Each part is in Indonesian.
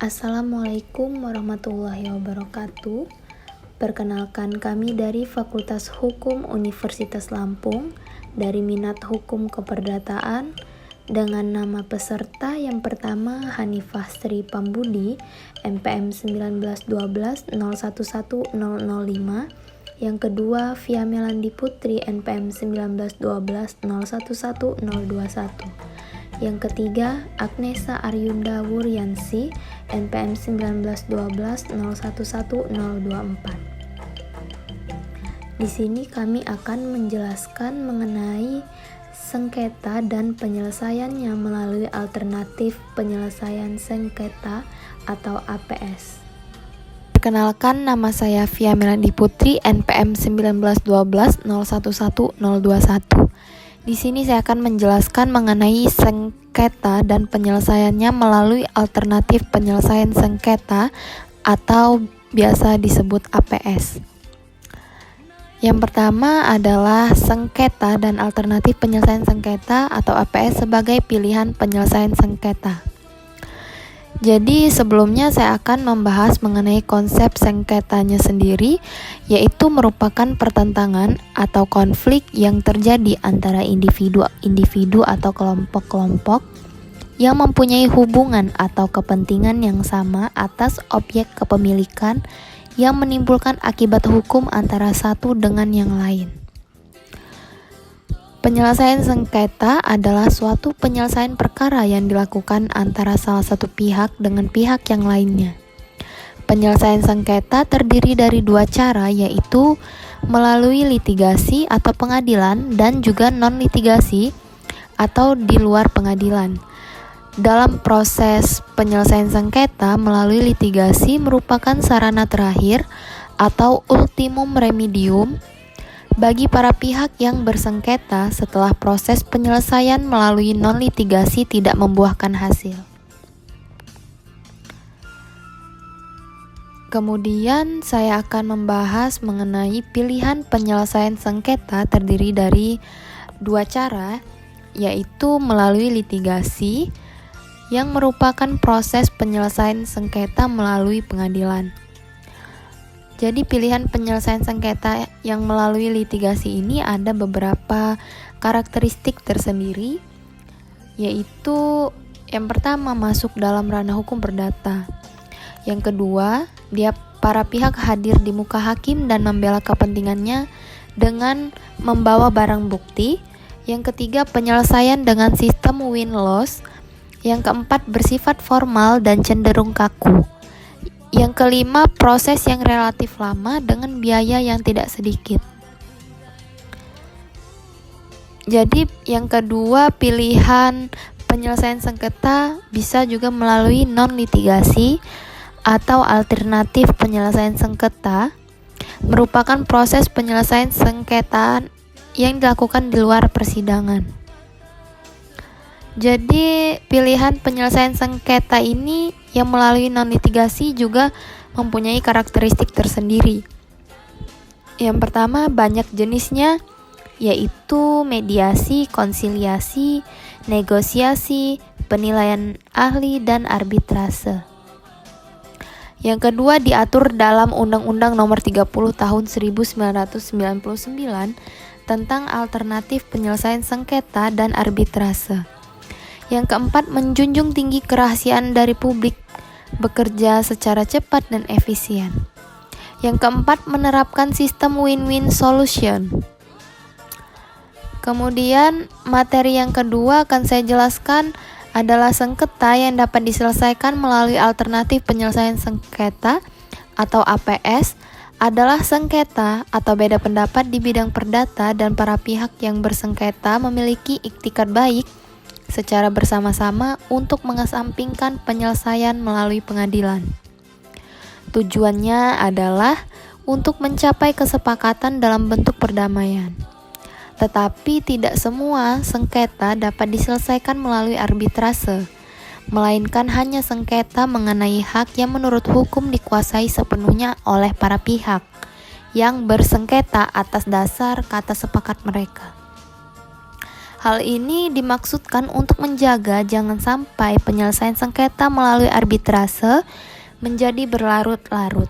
Assalamualaikum warahmatullahi wabarakatuh. Perkenalkan, kami dari Fakultas Hukum Universitas Lampung dari minat Hukum Keperdataan dengan nama peserta yang pertama Hanifah Sri Pambudi NPM 1912 011005, yang kedua Via Melandi Putri NPM 1912 011021, yang ketiga Agnesa Aryunda Wuryansi NPM 1912 011024. Di sini kami akan menjelaskan mengenai sengketa dan penyelesaiannya melalui alternatif penyelesaian sengketa atau APS. Perkenalkan, nama saya Via Melandi Putri NPM 1912 011021. Di sini saya akan menjelaskan mengenai sengketa dan penyelesaiannya melalui alternatif penyelesaian sengketa atau biasa disebut APS. Yang pertama adalah sengketa dan alternatif penyelesaian sengketa atau APS sebagai pilihan penyelesaian sengketa. Jadi sebelumnya saya akan membahas mengenai konsep sengketanya sendiri, yaitu merupakan pertentangan atau konflik yang terjadi antara individu atau kelompok-kelompok yang mempunyai hubungan atau kepentingan yang sama atas objek kepemilikan yang menimbulkan akibat hukum antara satu dengan yang lain. Penyelesaian sengketa adalah suatu penyelesaian perkara yang dilakukan antara salah satu pihak dengan pihak yang lainnya. Penyelesaian sengketa terdiri dari dua cara, yaitu melalui litigasi atau pengadilan dan juga non-litigasi atau di luar pengadilan. Dalam proses penyelesaian sengketa melalui litigasi merupakan sarana terakhir atau ultimum remedium bagi para pihak yang bersengketa setelah proses penyelesaian melalui non-litigasi tidak membuahkan hasil. Kemudian saya akan membahas mengenai pilihan penyelesaian sengketa terdiri dari dua cara, yaitu melalui litigasi yang merupakan proses penyelesaian sengketa melalui pengadilan. Jadi pilihan penyelesaian sengketa yang melalui litigasi ini ada beberapa karakteristik tersendiri, yaitu yang pertama masuk dalam ranah hukum perdata. Yang kedua, para pihak hadir di muka hakim dan membela kepentingannya dengan membawa barang bukti. Yang ketiga, penyelesaian dengan sistem win-loss. Yang keempat, bersifat formal dan cenderung kaku. Yang kelima, proses yang relatif lama dengan biaya yang tidak sedikit. Jadi yang kedua, pilihan penyelesaian sengketa bisa juga melalui non-litigasi atau alternatif penyelesaian sengketa, merupakan proses penyelesaian sengketa yang dilakukan di luar persidangan. Jadi pilihan penyelesaian sengketa ini yang melalui non-litigasi juga mempunyai karakteristik tersendiri. Yang pertama, banyak jenisnya, yaitu mediasi, konsiliasi, negosiasi, penilaian ahli, dan arbitrase. Yang kedua, diatur dalam Undang-Undang Nomor 30 Tahun 1999 tentang alternatif penyelesaian sengketa dan arbitrase. Yang keempat, menjunjung tinggi kerahasiaan dari publik, bekerja secara cepat dan efisien. Yang keempat, menerapkan sistem win-win solution. Kemudian, materi yang kedua akan saya jelaskan adalah sengketa yang dapat diselesaikan melalui alternatif penyelesaian sengketa atau APS adalah sengketa atau beda pendapat di bidang perdata dan para pihak yang bersengketa memiliki iktikat baik secara bersama-sama untuk mengesampingkan penyelesaian melalui pengadilan. Tujuannya adalah untuk mencapai kesepakatan dalam bentuk perdamaian. Tetapi tidak semua sengketa dapat diselesaikan melalui arbitrase, melainkan hanya sengketa mengenai hak yang menurut hukum dikuasai sepenuhnya oleh para pihak yang bersengketa atas dasar kata sepakat mereka. Hal ini dimaksudkan untuk menjaga jangan sampai penyelesaian sengketa melalui arbitrase menjadi berlarut-larut.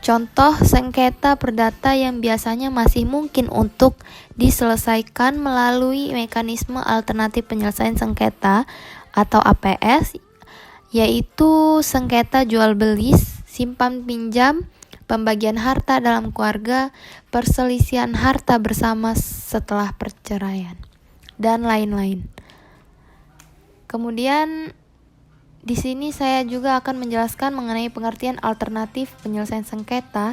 Contoh sengketa perdata yang biasanya masih mungkin untuk diselesaikan melalui mekanisme alternatif penyelesaian sengketa atau APS, yaitu sengketa jual beli, simpan pinjam, pembagian harta dalam keluarga, perselisihan harta bersama setelah perceraian, dan lain-lain. Kemudian di sini saya juga akan menjelaskan mengenai pengertian alternatif penyelesaian sengketa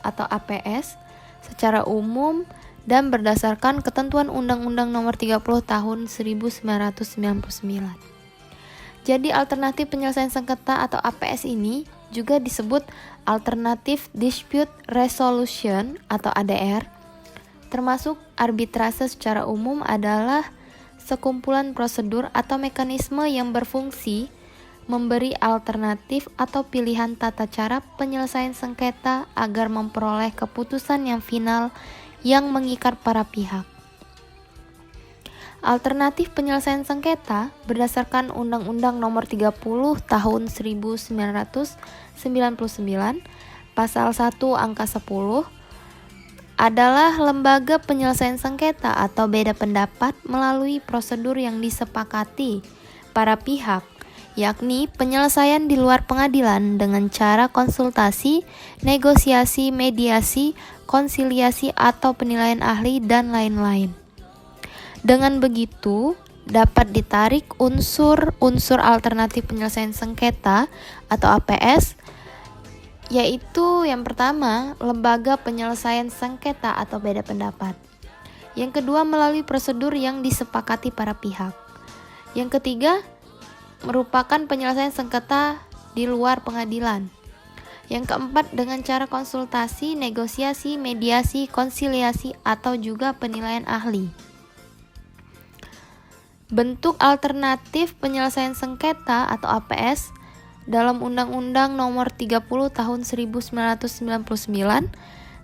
atau APS secara umum dan berdasarkan ketentuan Undang-Undang Nomor 30 Tahun 1999. Jadi alternatif penyelesaian sengketa atau APS ini juga disebut Alternative Dispute Resolution atau ADR, termasuk arbitrase secara umum adalah sekumpulan prosedur atau mekanisme yang berfungsi memberi alternatif atau pilihan tata cara penyelesaian sengketa agar memperoleh keputusan yang final yang mengikat para pihak. Alternatif penyelesaian sengketa berdasarkan Undang-Undang Nomor 30 Tahun 1999, Pasal 1 Angka 10, adalah lembaga penyelesaian sengketa atau beda pendapat melalui prosedur yang disepakati para pihak, yakni penyelesaian di luar pengadilan dengan cara konsultasi, negosiasi, mediasi, konsiliasi atau penilaian ahli, dan lain-lain. Dengan begitu, dapat ditarik unsur-unsur alternatif penyelesaian sengketa atau APS, yaitu yang pertama, lembaga penyelesaian sengketa atau beda pendapat. Yang kedua, melalui prosedur yang disepakati para pihak. Yang ketiga, merupakan penyelesaian sengketa di luar pengadilan. Yang keempat, dengan cara konsultasi, negosiasi, mediasi, konsiliasi, atau juga penilaian ahli. Bentuk alternatif penyelesaian sengketa atau APS dalam Undang-Undang Nomor 30 Tahun 1999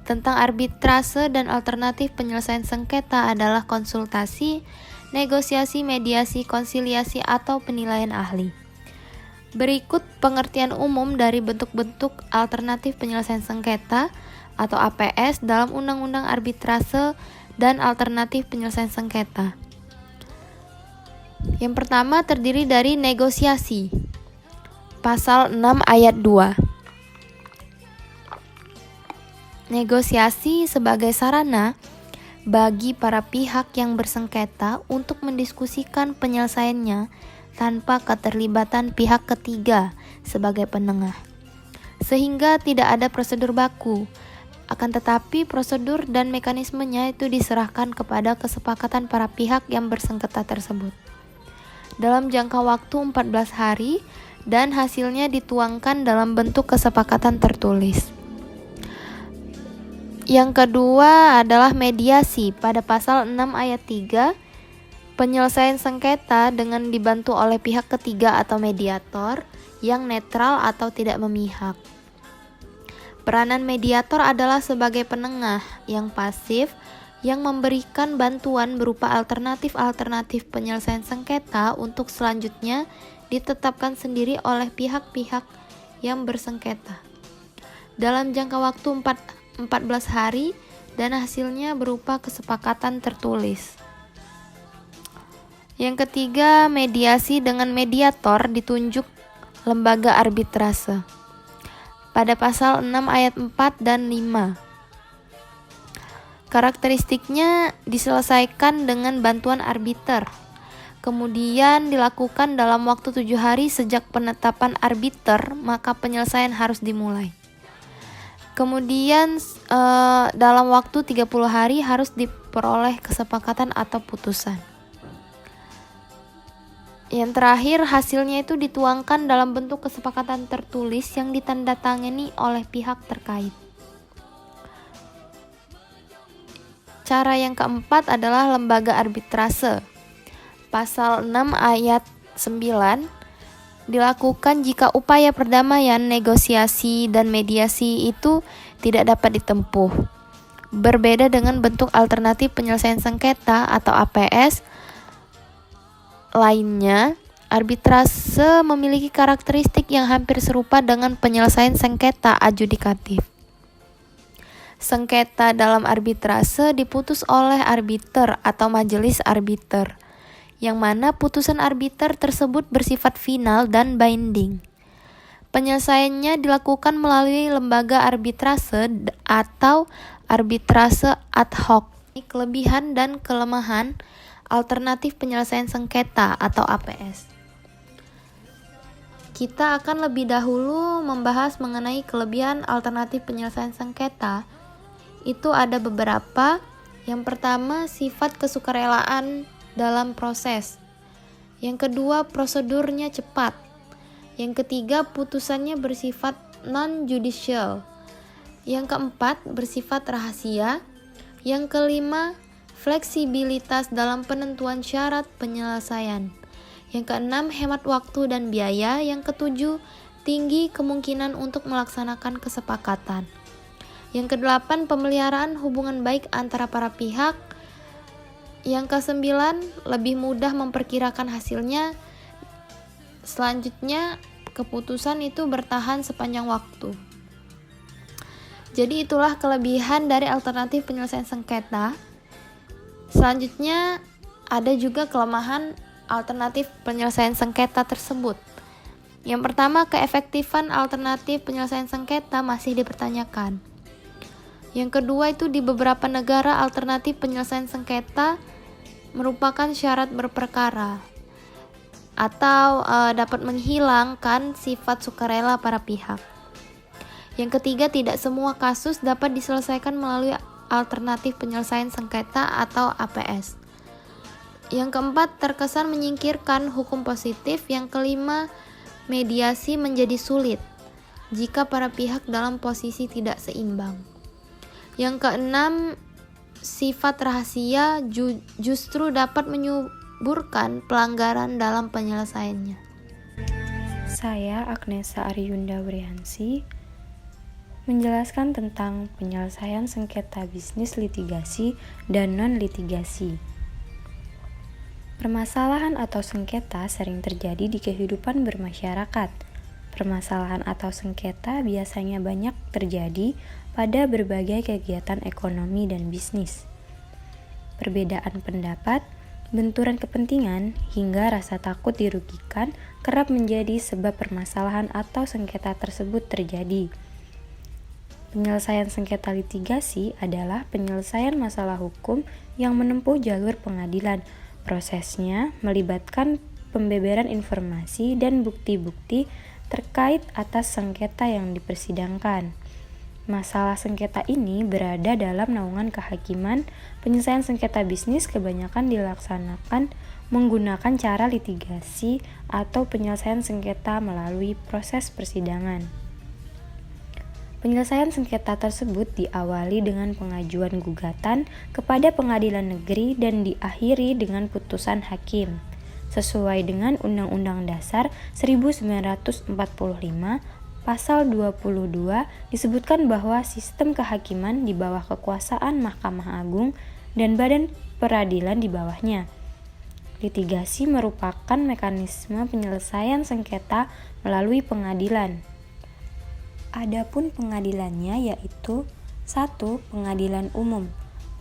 tentang arbitrase dan alternatif penyelesaian sengketa adalah konsultasi, negosiasi, mediasi, konsiliasi, atau penilaian ahli. Berikut pengertian umum dari bentuk-bentuk alternatif penyelesaian sengketa atau APS dalam Undang-Undang Arbitrase dan Alternatif Penyelesaian Sengketa. Yang pertama terdiri dari negosiasi. Pasal 6 ayat 2. Negosiasi sebagai sarana bagi para pihak yang bersengketa untuk mendiskusikan penyelesaiannya tanpa keterlibatan pihak ketiga sebagai penengah, sehingga tidak ada prosedur baku. Akan tetapi prosedur dan mekanismenya itu diserahkan kepada kesepakatan para pihak yang bersengketa tersebut dalam jangka waktu 14 hari dan hasilnya dituangkan dalam bentuk kesepakatan tertulis. Yang kedua adalah mediasi. Pada pasal 6 ayat 3, penyelesaian sengketa dengan dibantu oleh pihak ketiga atau mediator yang netral atau tidak memihak. Peranan mediator adalah sebagai penengah yang pasif yang memberikan bantuan berupa alternatif-alternatif penyelesaian sengketa untuk selanjutnya ditetapkan sendiri oleh pihak-pihak yang bersengketa dalam jangka waktu 14 hari dan hasilnya berupa kesepakatan tertulis. Yang ketiga, mediasi dengan mediator ditunjuk lembaga arbitrase. Pada pasal 6 ayat 4 dan 5. Karakteristiknya diselesaikan dengan bantuan arbiter. Kemudian dilakukan dalam waktu 7 hari sejak penetapan arbiter, maka penyelesaian harus dimulai. Kemudian dalam waktu 30 hari harus diperoleh kesepakatan atau putusan. Yang terakhir, hasilnya itu dituangkan dalam bentuk kesepakatan tertulis yang ditandatangani oleh pihak terkait. Cara yang keempat adalah lembaga arbitrase. Pasal 6 ayat 9 dilakukan jika upaya perdamaian, negosiasi, dan mediasi itu tidak dapat ditempuh. Berbeda dengan bentuk alternatif penyelesaian sengketa atau APS lainnya, arbitrase memiliki karakteristik yang hampir serupa dengan penyelesaian sengketa adjudikatif. Sengketa dalam arbitrase diputus oleh arbiter atau majelis arbiter, yang mana putusan arbiter tersebut bersifat final dan binding. Penyelesaiannya dilakukan melalui lembaga arbitrase atau arbitrase ad hoc. Kelebihan dan kelemahan alternatif penyelesaian sengketa atau APS. Kita akan lebih dahulu membahas mengenai kelebihan alternatif penyelesaian sengketa. Itu ada beberapa. Yang pertama, sifat kesukarelaan dalam proses. Yang kedua, prosedurnya cepat. Yang ketiga, putusannya bersifat non-judicial. Yang keempat, bersifat rahasia. Yang kelima, fleksibilitas dalam penentuan syarat penyelesaian. Yang keenam, hemat waktu dan biaya. Yang ketujuh, tinggi kemungkinan untuk melaksanakan kesepakatan. Yang kedelapan, pemeliharaan hubungan baik antara para pihak. Yang kesembilan, lebih mudah memperkirakan hasilnya. Selanjutnya, keputusan itu bertahan sepanjang waktu. Jadi itulah kelebihan dari alternatif penyelesaian sengketa. Selanjutnya, ada juga kelemahan alternatif penyelesaian sengketa tersebut. Yang pertama, keefektifan alternatif penyelesaian sengketa masih dipertanyakan. Yang kedua itu di beberapa negara alternatif penyelesaian sengketa merupakan syarat berperkara atau dapat menghilangkan sifat sukarela para pihak. Yang ketiga, tidak semua kasus dapat diselesaikan melalui alternatif penyelesaian sengketa atau APS. Yang keempat, terkesan menyingkirkan hukum positif. Yang kelima, mediasi menjadi sulit jika para pihak dalam posisi tidak seimbang. Yang keenam, sifat rahasia justru dapat menyuburkan pelanggaran dalam penyelesaiannya. Saya Agnesa Aryunda Wrihansi menjelaskan tentang penyelesaian sengketa bisnis litigasi dan non-litigasi. Permasalahan atau sengketa sering terjadi di kehidupan bermasyarakat. Permasalahan atau sengketa biasanya banyak terjadi pada berbagai kegiatan ekonomi dan bisnis. Perbedaan pendapat, benturan kepentingan, hingga rasa takut dirugikan kerap menjadi sebab permasalahan atau sengketa tersebut terjadi. Penyelesaian sengketa litigasi adalah penyelesaian masalah hukum yang menempuh jalur pengadilan. Prosesnya melibatkan pembeberan informasi dan bukti-bukti terkait atas sengketa yang dipersidangkan. Masalah sengketa ini berada dalam naungan kehakiman. Penyelesaian sengketa bisnis kebanyakan dilaksanakan menggunakan cara litigasi atau penyelesaian sengketa melalui proses persidangan. Penyelesaian sengketa tersebut diawali dengan pengajuan gugatan kepada pengadilan negeri dan diakhiri dengan putusan hakim. Sesuai dengan Undang-Undang Dasar 1945, Pasal 22 disebutkan bahwa sistem kehakiman di bawah kekuasaan Mahkamah Agung dan badan peradilan di bawahnya. Litigasi merupakan mekanisme penyelesaian sengketa melalui pengadilan. Adapun pengadilannya yaitu 1. Pengadilan umum.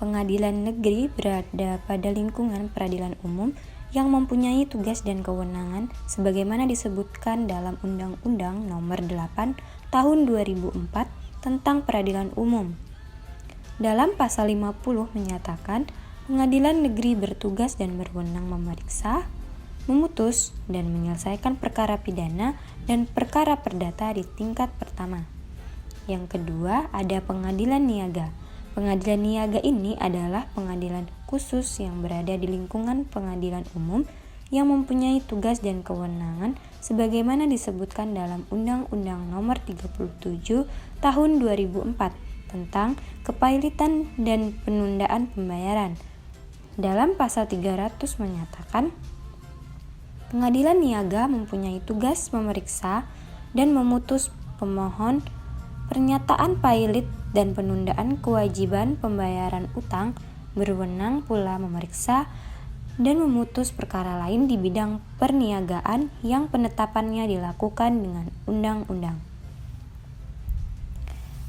Pengadilan negeri berada pada lingkungan peradilan umum yang mempunyai tugas dan kewenangan sebagaimana disebutkan dalam Undang-Undang Nomor 8 Tahun 2004 tentang Peradilan Umum. Dalam pasal 50 menyatakan pengadilan negeri bertugas dan berwenang memeriksa, memutus, dan menyelesaikan perkara pidana dan perkara perdata di tingkat pertama. Yang kedua, ada pengadilan niaga. Pengadilan niaga ini adalah pengadilan khusus yang berada di lingkungan pengadilan umum yang mempunyai tugas dan kewenangan sebagaimana disebutkan dalam Undang-Undang Nomor 37 Tahun 2004 tentang kepailitan dan penundaan pembayaran. Dalam pasal 300 menyatakan, pengadilan niaga mempunyai tugas memeriksa dan memutus pemohon Pernyataan pailit dan penundaan kewajiban pembayaran utang berwenang pula memeriksa dan memutus perkara lain di bidang perniagaan yang penetapannya dilakukan dengan undang-undang.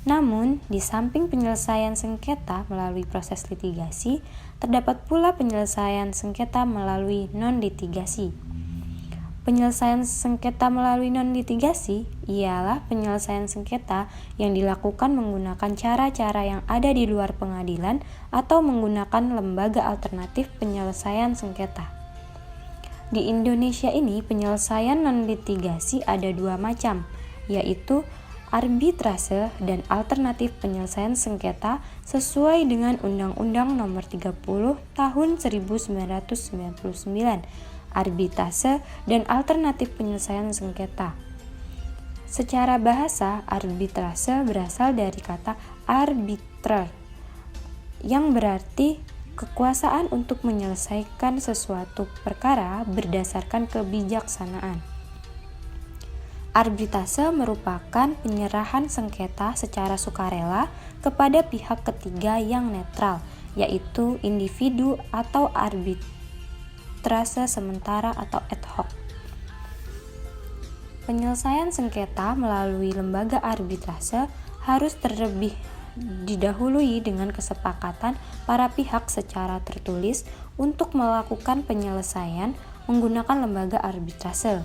Namun, di samping penyelesaian sengketa melalui proses litigasi, terdapat pula penyelesaian sengketa melalui non-litigasi. Penyelesaian sengketa melalui non-litigasi ialah penyelesaian sengketa yang dilakukan menggunakan cara-cara yang ada di luar pengadilan atau menggunakan lembaga alternatif penyelesaian sengketa. Di Indonesia ini penyelesaian non-litigasi ada dua macam, yaitu arbitrase dan alternatif penyelesaian sengketa sesuai dengan Undang-Undang Nomor 30 Tahun 1999. Arbitrase dan alternatif penyelesaian sengketa. Secara bahasa, arbitrase berasal dari kata arbiter, yang berarti kekuasaan untuk menyelesaikan sesuatu perkara berdasarkan kebijaksanaan. Arbitrase merupakan penyerahan sengketa secara sukarela kepada pihak ketiga yang netral, yaitu individu atau arbitrase sementara atau ad hoc. Penyelesaian sengketa melalui lembaga arbitrase harus terlebih didahului dengan kesepakatan para pihak secara tertulis untuk melakukan penyelesaian menggunakan lembaga arbitrase.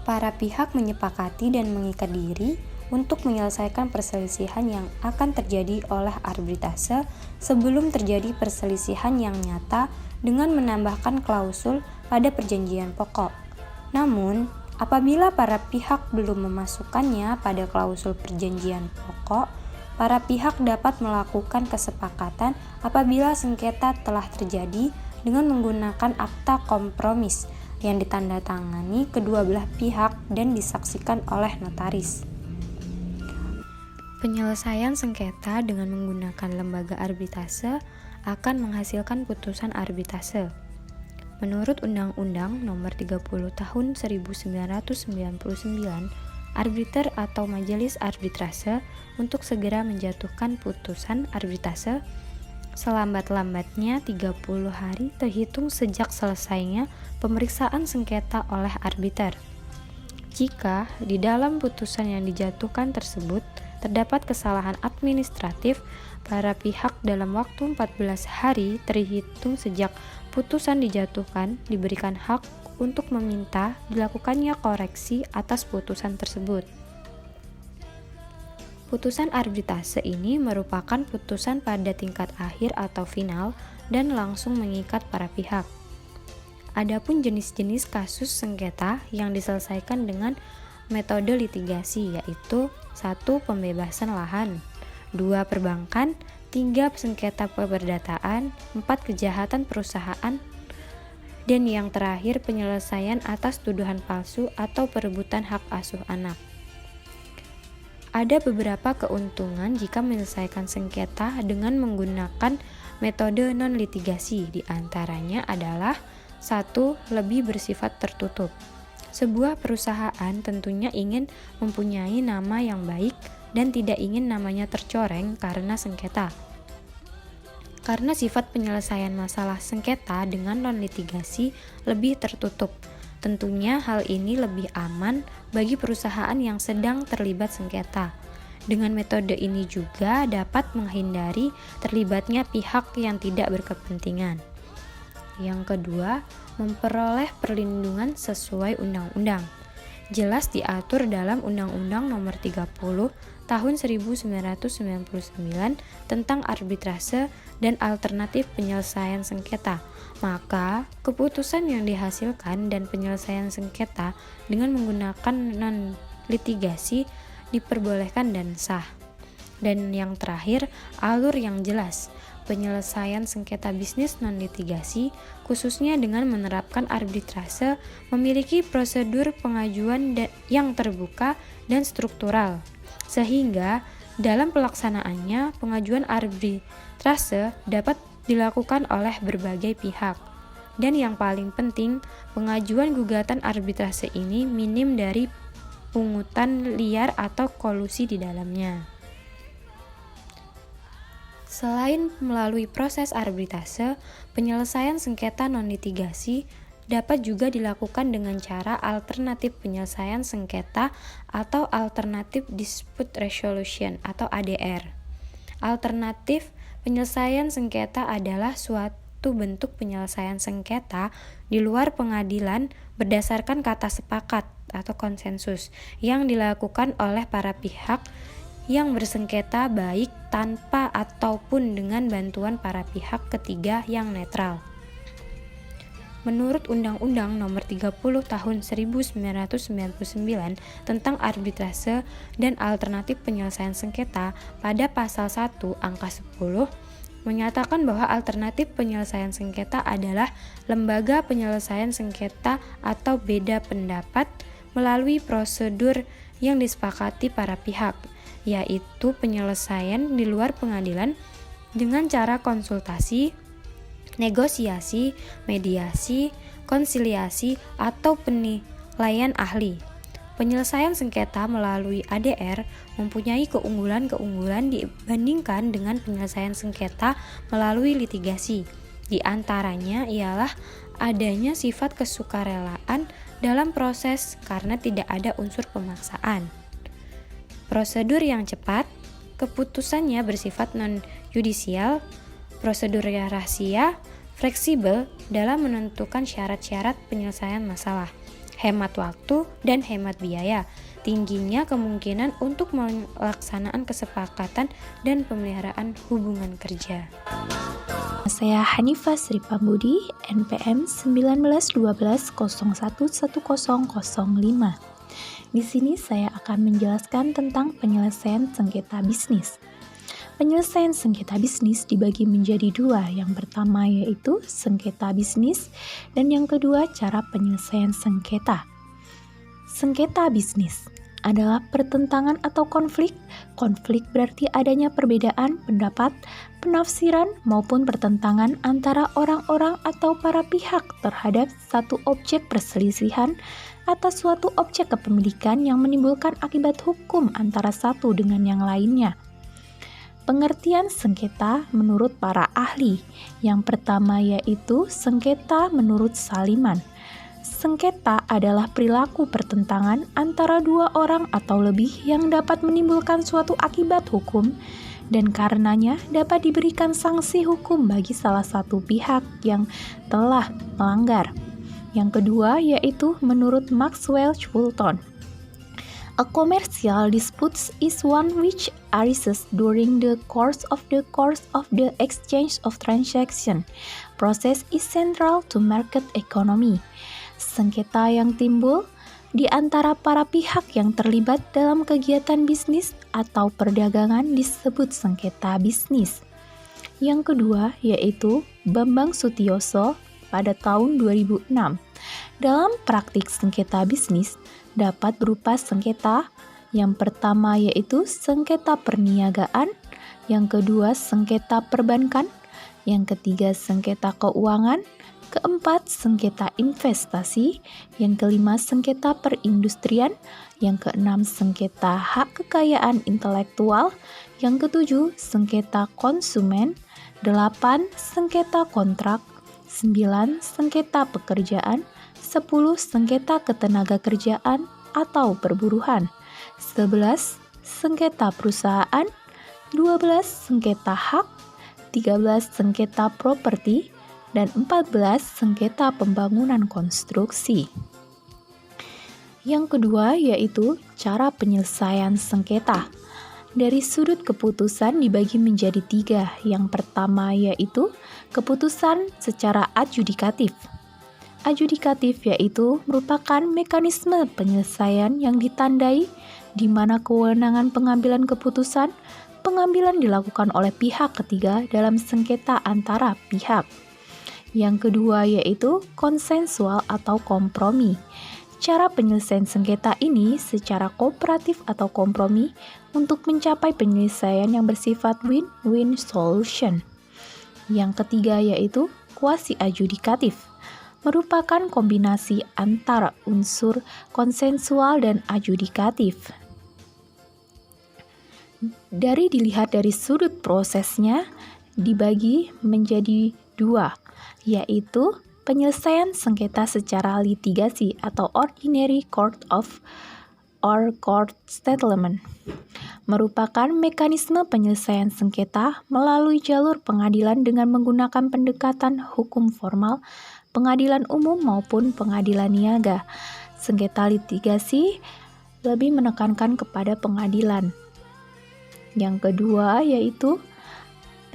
Para pihak menyepakati dan mengikat diri untuk menyelesaikan perselisihan yang akan terjadi oleh arbitrase sebelum terjadi perselisihan yang nyata dengan menambahkan klausul pada perjanjian pokok. Namun, apabila para pihak belum memasukkannya pada klausul perjanjian pokok, para pihak dapat melakukan kesepakatan apabila sengketa telah terjadi dengan menggunakan akta kompromis yang ditandatangani kedua belah pihak dan disaksikan oleh notaris. Penyelesaian sengketa dengan menggunakan lembaga arbitrase akan menghasilkan putusan arbitrase. Menurut Undang-Undang Nomor 30 Tahun 1999, arbiter atau majelis arbitrase untuk segera menjatuhkan putusan arbitrase selambat-lambatnya 30 hari terhitung sejak selesainya pemeriksaan sengketa oleh arbiter. Jika di dalam putusan yang dijatuhkan tersebut terdapat kesalahan administratif, para pihak dalam waktu 14 hari terhitung sejak putusan dijatuhkan diberikan hak untuk meminta dilakukannya koreksi atas putusan tersebut. Putusan arbitrase ini merupakan putusan pada tingkat akhir atau final dan langsung mengikat para pihak. Adapun jenis-jenis kasus sengketa yang diselesaikan dengan metode litigasi yaitu 1. Pembebasan lahan, 2. Perbankan, 3. Sengketa keperdataan, 4. Kejahatan perusahaan, dan yang terakhir penyelesaian atas tuduhan palsu atau perebutan hak asuh anak. Ada beberapa keuntungan jika menyelesaikan sengketa dengan menggunakan metode non-litigasi, di antaranya adalah 1. Lebih bersifat tertutup. Sebuah perusahaan tentunya ingin mempunyai nama yang baik dan tidak ingin namanya tercoreng karena sengketa. Karena sifat penyelesaian masalah sengketa dengan non-litigasi lebih tertutup, tentunya hal ini lebih aman bagi perusahaan yang sedang terlibat sengketa. Dengan metode ini juga dapat menghindari terlibatnya pihak yang tidak berkepentingan. Yang kedua, memperoleh perlindungan sesuai undang-undang. Jelas diatur dalam Undang-Undang Nomor 30 Tahun 1999 tentang arbitrase dan alternatif penyelesaian sengketa. Maka, keputusan yang dihasilkan dan penyelesaian sengketa dengan menggunakan non-litigasi diperbolehkan dan sah. Dan yang terakhir, alur yang jelas. Penyelesaian sengketa bisnis non-litigasi, khususnya dengan menerapkan arbitrase, memiliki prosedur pengajuan yang terbuka dan struktural, sehingga dalam pelaksanaannya pengajuan arbitrase dapat dilakukan oleh berbagai pihak. Dan yang paling penting, pengajuan gugatan arbitrase ini minim dari pungutan liar atau kolusi di dalamnya. Selain melalui proses arbitrase, penyelesaian sengketa non-litigasi dapat juga dilakukan dengan cara alternatif penyelesaian sengketa atau Alternative Dispute Resolution atau ADR. Alternatif penyelesaian sengketa adalah suatu bentuk penyelesaian sengketa di luar pengadilan berdasarkan kata sepakat atau konsensus yang dilakukan oleh para pihak yang bersengketa baik tanpa ataupun dengan bantuan para pihak ketiga yang netral. Menurut Undang-Undang Nomor 30 Tahun 1999 tentang arbitrase dan alternatif penyelesaian sengketa pada pasal 1 angka 10 menyatakan bahwa alternatif penyelesaian sengketa adalah lembaga penyelesaian sengketa atau beda pendapat melalui prosedur yang disepakati para pihak, yaitu penyelesaian di luar pengadilan dengan cara konsultasi, negosiasi, mediasi, konsiliasi, atau penilaian ahli. Penyelesaian sengketa melalui ADR mempunyai keunggulan-keunggulan dibandingkan dengan penyelesaian sengketa melalui litigasi. Di antaranya ialah adanya sifat kesukarelaan dalam proses karena tidak ada unsur pemaksaan. Prosedur yang cepat, keputusannya bersifat non-yudisial, prosedur rahasia, fleksibel dalam menentukan syarat-syarat penyelesaian masalah, hemat waktu dan hemat biaya, tingginya kemungkinan untuk melaksanakan kesepakatan dan pemeliharaan hubungan kerja. Saya Hanifah Sri Pambudi, NPM 1912011005. Di sini saya akan menjelaskan tentang penyelesaian sengketa bisnis. Penyelesaian sengketa bisnis dibagi menjadi dua. Yang pertama yaitu sengketa bisnis dan yang kedua cara penyelesaian sengketa. Sengketa bisnis adalah pertentangan atau konflik. Konflik berarti adanya perbedaan pendapat, penafsiran maupun pertentangan antara orang-orang atau para pihak terhadap satu objek perselisihan atas suatu objek kepemilikan yang menimbulkan akibat hukum antara satu dengan yang lainnya. Pengertian sengketa menurut para ahli. Yang pertama yaitu sengketa menurut Saliman. Sengketa adalah perilaku pertentangan antara dua orang atau lebih yang dapat menimbulkan suatu akibat hukum dan karenanya dapat diberikan sanksi hukum bagi salah satu pihak yang telah melanggar. Yang kedua yaitu menurut Maxwell Fulton. A commercial dispute is one which arises during the course of the exchange of transaction. Process is central to market economy. Sengketa yang timbul di antara para pihak yang terlibat dalam kegiatan bisnis atau perdagangan disebut sengketa bisnis. Yang kedua yaitu Bambang Sutioso pada tahun 2006. Dalam praktik sengketa bisnis dapat berupa sengketa. Yang pertama yaitu sengketa perniagaan, yang kedua sengketa perbankan, yang ketiga sengketa keuangan, keempat sengketa investasi, yang kelima sengketa perindustrian, yang keenam sengketa hak kekayaan intelektual, yang ketujuh sengketa konsumen, 8 sengketa kontrak, 9 sengketa pekerjaan, 10 sengketa ketenagakerjaan atau perburuhan, 11 sengketa perusahaan, 12 sengketa hak, 13 sengketa properti, dan 14 sengketa pembangunan konstruksi. Yang kedua yaitu cara penyelesaian sengketa. Dari sudut keputusan dibagi menjadi 3. Yang pertama yaitu keputusan secara adjudikatif. Adjudikatif yaitu merupakan mekanisme penyelesaian yang ditandai di mana kewenangan pengambilan keputusan pengambilan dilakukan oleh pihak ketiga dalam sengketa antara pihak. Yang kedua yaitu konsensual atau kompromi. Cara penyelesaian sengketa ini secara kooperatif atau kompromi untuk mencapai penyelesaian yang bersifat win-win solution. Yang ketiga yaitu quasi adjudikatif. merupakan kombinasi antara unsur konsensual dan adjudikatif. Dilihat dari sudut prosesnya, dibagi menjadi dua, yaitu penyelesaian sengketa secara litigasi atau ordinary court settlement, merupakan mekanisme penyelesaian sengketa melalui jalur pengadilan dengan menggunakan pendekatan hukum formal, pengadilan umum maupun pengadilan niaga. Sengketa litigasi lebih menekankan kepada pengadilan. Yang kedua yaitu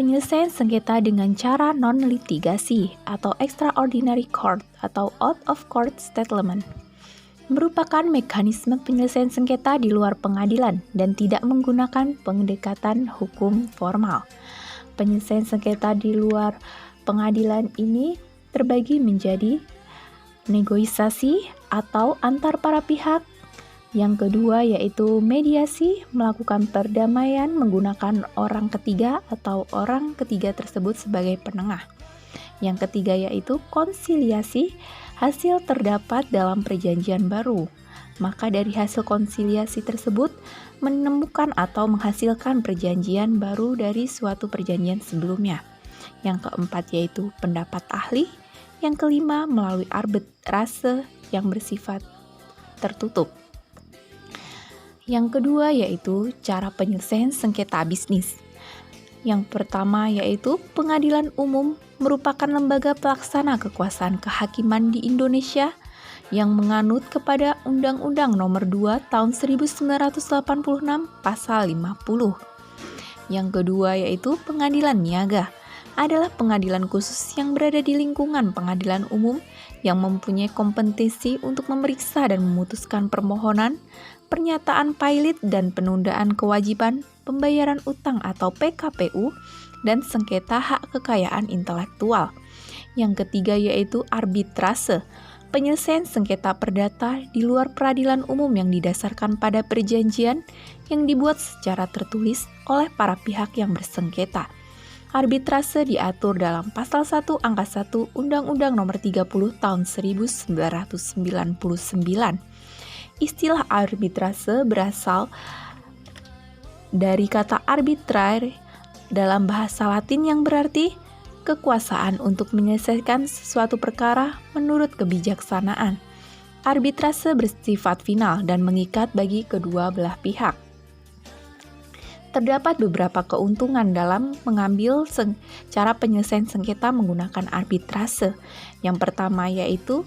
penyelesaian sengketa dengan cara non-litigasi atau extraordinary court atau out of court settlement, merupakan mekanisme penyelesaian sengketa di luar pengadilan dan tidak menggunakan pendekatan hukum formal. Penyelesaian sengketa di luar pengadilan ini terbagi menjadi negosiasi atau antar para pihak. Yang kedua yaitu mediasi, melakukan perdamaian menggunakan orang ketiga atau orang ketiga tersebut sebagai penengah. Yang ketiga yaitu konsiliasi, hasil terdapat dalam perjanjian baru. Maka dari hasil konsiliasi tersebut menemukan atau menghasilkan perjanjian baru dari suatu perjanjian sebelumnya. Yang keempat yaitu pendapat ahli. Yang kelima melalui arbitrase yang bersifat tertutup. Yang kedua yaitu cara penyelesaian sengketa bisnis. Yang pertama yaitu pengadilan umum merupakan lembaga pelaksana kekuasaan kehakiman di Indonesia yang menganut kepada Undang-Undang Nomor 2 Tahun 1986 Pasal 50. Yang kedua yaitu pengadilan niaga, adalah pengadilan khusus yang berada di lingkungan pengadilan umum yang mempunyai kompetensi untuk memeriksa dan memutuskan permohonan, pernyataan pilot dan penundaan kewajiban pembayaran utang atau PKPU, dan sengketa hak kekayaan intelektual. Yang ketiga yaitu arbitrase, penyelesaian sengketa perdata di luar peradilan umum yang didasarkan pada perjanjian yang dibuat secara tertulis oleh para pihak yang bersengketa. Arbitrase diatur dalam Pasal 1 Angka 1 Undang-Undang Nomor 30 Tahun 1999. Istilah arbitrase berasal dari kata arbitrare dalam bahasa Latin yang berarti kekuasaan untuk menyelesaikan sesuatu perkara menurut kebijaksanaan. Arbitrase bersifat final dan mengikat bagi kedua belah pihak. Terdapat beberapa keuntungan dalam mengambil cara penyelesaian sengketa menggunakan arbitrase. Yang pertama yaitu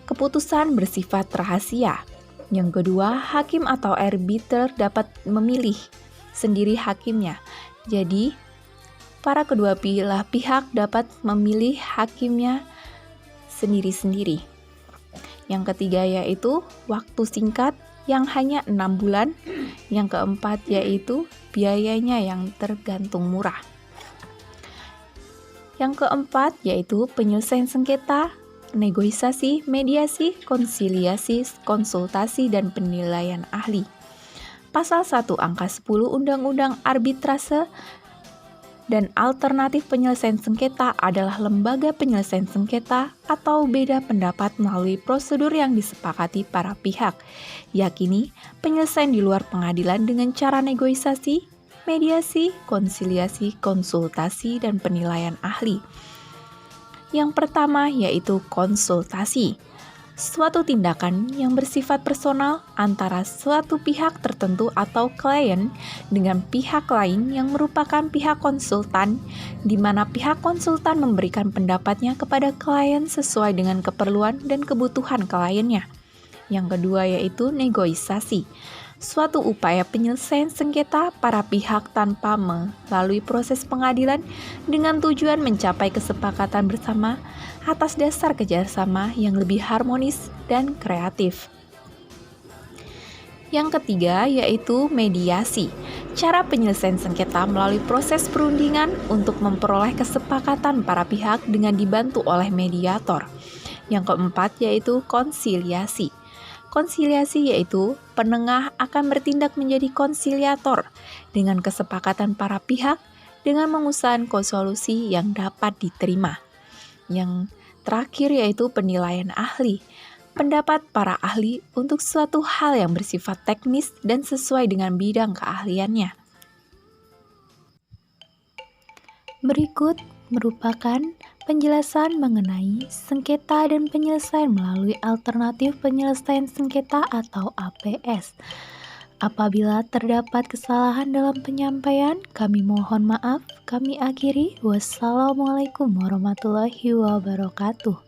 keputusan bersifat rahasia. Yang kedua, hakim atau arbiter dapat memilih sendiri hakimnya. Jadi, para kedua belah pihak dapat memilih hakimnya sendiri-sendiri. Yang ketiga yaitu waktu singkat yang hanya 6 bulan. Yang keempat yaitu biayanya yang tergantung murah. Yang keempat yaitu penyelesaian sengketa, negosiasi, mediasi, konsiliasi, konsultasi, dan penilaian ahli. Pasal 1 Angka 10 Undang-Undang Arbitrase dan alternatif penyelesaian sengketa adalah lembaga penyelesaian sengketa atau beda pendapat melalui prosedur yang disepakati para pihak. Yakini penyelesaian di luar pengadilan dengan cara negosiasi, mediasi, konsiliasi, konsultasi, dan penilaian ahli. Yang pertama yaitu konsultasi. Suatu tindakan yang bersifat personal antara suatu pihak tertentu atau klien dengan pihak lain yang merupakan pihak konsultan, di mana pihak konsultan memberikan pendapatnya kepada klien sesuai dengan keperluan dan kebutuhan kliennya. Yang kedua yaitu negosiasi. Suatu upaya penyelesaian sengketa para pihak tanpa melalui proses pengadilan dengan tujuan mencapai kesepakatan bersama atas dasar kerjasama yang lebih harmonis dan kreatif. Yang ketiga yaitu mediasi. Cara penyelesaian sengketa melalui proses perundingan untuk memperoleh kesepakatan para pihak dengan dibantu oleh mediator. Yang keempat yaitu konsiliasi. Konsiliasi yaitu penengah akan bertindak menjadi konsiliator dengan kesepakatan para pihak dengan mengusahakan solusi yang dapat diterima. Yang terakhir yaitu penilaian ahli. Pendapat para ahli untuk suatu hal yang bersifat teknis dan sesuai dengan bidang keahliannya. Berikut merupakan penjelasan mengenai sengketa dan penyelesaian melalui alternatif penyelesaian sengketa atau APS. Apabila terdapat kesalahan dalam penyampaian, kami mohon maaf. Kami akhiri. Wassalamualaikum warahmatullahi wabarakatuh.